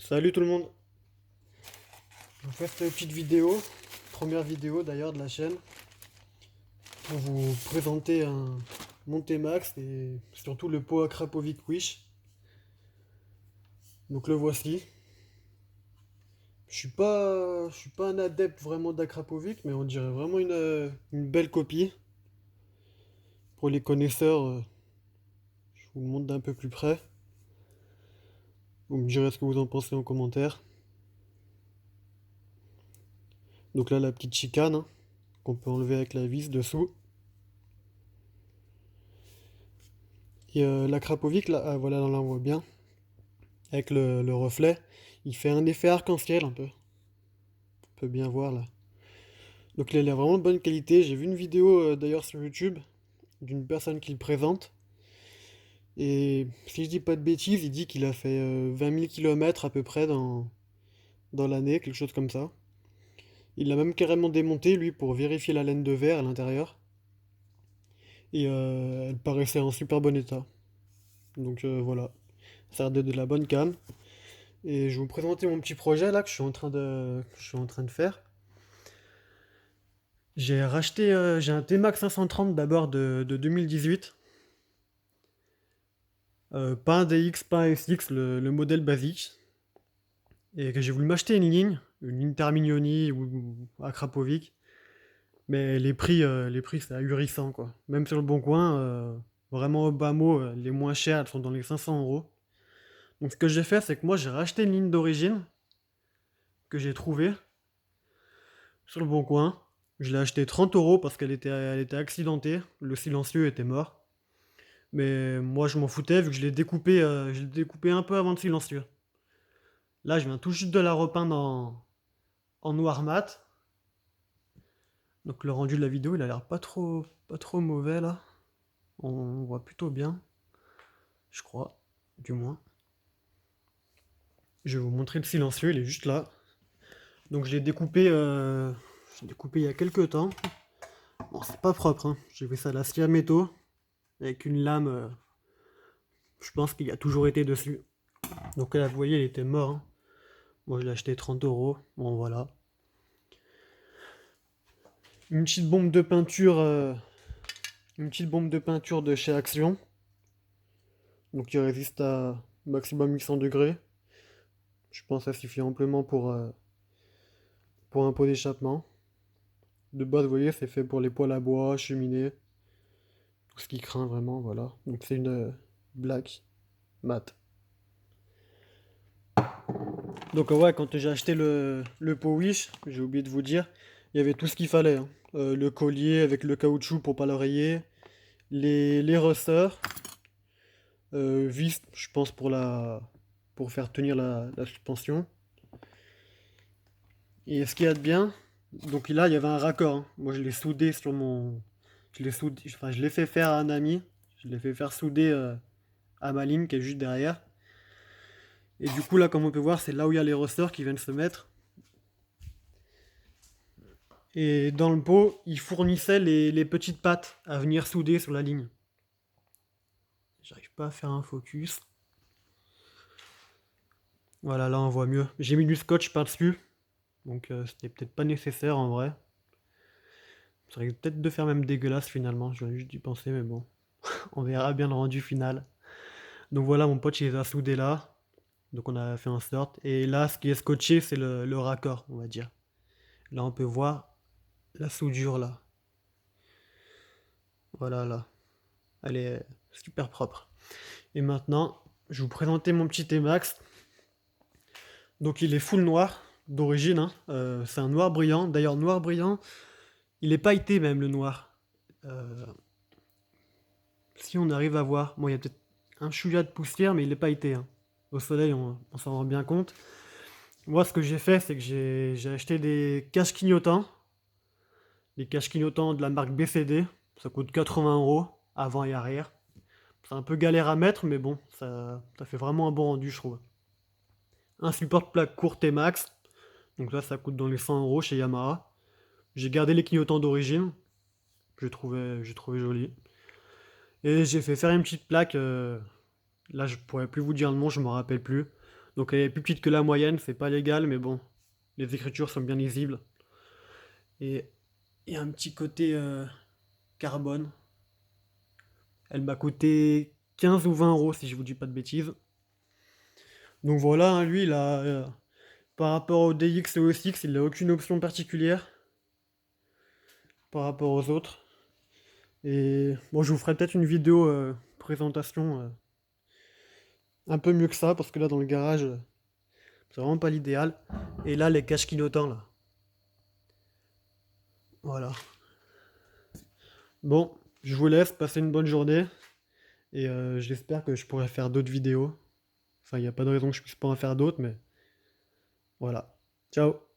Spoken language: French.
Salut tout le monde, je vous fais cette petite vidéo, première vidéo d'ailleurs de la chaîne, pour vous présenter un Montemax et surtout le pot Akrapovic Wish. Donc le voici. Je suis pas un adepte vraiment d'Akrapovic, mais on dirait vraiment une belle copie. Pour les connaisseurs, je vous le montre d'un peu plus près. Vous me direz ce que vous en pensez en commentaire. Donc là la petite chicane, hein, qu'on peut enlever avec la vis dessous. Et l'Akrapovic, là, voilà, là on voit bien. Avec le reflet, il fait un effet arc-en-ciel un peu. On peut bien voir là. Donc il a vraiment de bonne qualité. J'ai vu une vidéo d'ailleurs sur YouTube d'une personne qui le présente. Et si je dis pas de bêtises, il dit qu'il a fait 20 000 km à peu près dans l'année, quelque chose comme ça. Il l'a même carrément démonté lui pour vérifier la laine de verre à l'intérieur. Et elle paraissait en super bon état. Donc voilà, ça a l'air d'être de la bonne cam. Et je vais vous présenter mon petit projet là que je suis en train de faire. J'ai un T-Max 530 d'abord de 2018. Pas un DX, pas un SX, le modèle basique. Et que j'ai voulu m'acheter une ligne Terminioni ou Akrapovic. Mais les prix c'est ahurissant quoi. Même sur le bon coin, vraiment au bas mot, les moins chères, elles sont dans les 500 euros. Donc ce que j'ai fait, c'est que moi j'ai racheté une ligne d'origine que j'ai trouvée sur le bon coin. Je l'ai acheté 30 euros parce qu'elle était accidentée. Le silencieux était mort. Mais moi je m'en foutais vu que je l'ai découpé un peu avant le silencieux. Là je viens tout juste de la repeindre en noir mat. Donc le rendu de la vidéo il a l'air pas trop mauvais là. On voit plutôt bien, je crois, du moins. Je vais vous montrer le silencieux, il est juste là. Donc je l'ai découpé il y a quelques temps. Bon c'est pas propre, hein. J'ai fait ça à la scie à métaux avec une lame, je pense qu'il a toujours été dessus. Donc là vous voyez il était mort, hein. Moi je l'ai acheté 30 euros. Bon voilà. Une petite bombe de peinture, une petite bombe de peinture de chez Action. Donc qui résiste à maximum 800 degrés. Je pense que ça suffit amplement pour un pot d'échappement. De base, vous voyez, c'est fait pour les poêles à bois, cheminée, tout ce qui craint vraiment, voilà. Donc c'est une black mat. Donc ouais, quand j'ai acheté le pot Wish, j'ai oublié de vous dire, il y avait tout ce qu'il fallait, hein. Le collier avec le caoutchouc pour pas l'oreiller, les ressorts, vis, je pense pour faire tenir la suspension. Et ce qu'il y a de bien, donc là il y avait un raccord, hein. Moi je l'ai soudé enfin je l'ai fait faire à un ami, je l'ai fait faire souder à ma ligne qui est juste derrière. Et du coup là comme on peut voir c'est là où il y a les ressorts qui viennent se mettre. Et dans le pot il fournissait les petites pattes à venir souder sur la ligne. J'arrive pas à faire un focus. Voilà là on voit mieux. J'ai mis du scotch par-dessus, donc c'était peut-être pas nécessaire en vrai. Ça risque peut-être de faire même dégueulasse finalement, j'aurais juste dû penser mais bon. On verra bien le rendu final. Donc voilà, mon pote, il les a soudés là. Donc on a fait en sorte. Et là, ce qui est scotché, c'est le raccord, on va dire. Là, on peut voir la soudure là. Voilà, là. Elle est super propre. Et maintenant, je vais vous présenter mon petit T-Max. Donc il est full noir, d'origine, hein. C'est un noir brillant. D'ailleurs, noir brillant, il est pailleté même, le noir. Euh, Si on arrive à voir. Bon, il y a peut-être un chouïa de poussière, mais il est pailleté, hein. Au soleil, on s'en rend bien compte. Moi, ce que j'ai fait, c'est que j'ai acheté des caches clignotants. Des caches clignotants de la marque BCD. Ça coûte 80 euros, avant et arrière. C'est un peu galère à mettre, mais bon, ça fait vraiment un bon rendu, je trouve. Un support plaque courte et max. Donc là, ça coûte dans les 100 euros chez Yamaha. J'ai gardé les clignotants d'origine. J'ai trouvé joli. Et j'ai fait faire une petite plaque. Là, je pourrais plus vous dire le nom, je me rappelle plus. Donc elle est plus petite que la moyenne, c'est pas légal, mais bon, les écritures sont bien lisibles. Et il y a un petit côté carbone. Elle m'a coûté 15 ou 20 euros si je vous dis pas de bêtises. Donc voilà, hein, lui, par rapport au DX et au SX, il n'a aucune option particulière par rapport aux autres. Et bon, je vous ferai peut-être une vidéo présentation un peu mieux que ça, parce que là, dans le garage, c'est vraiment pas l'idéal. Et là, les caches clignotants, là. Voilà. Bon, je vous laisse, passer une bonne journée. Et j'espère que je pourrai faire d'autres vidéos. Enfin, il n'y a pas de raison que je puisse pas en faire d'autres, mais voilà. Ciao!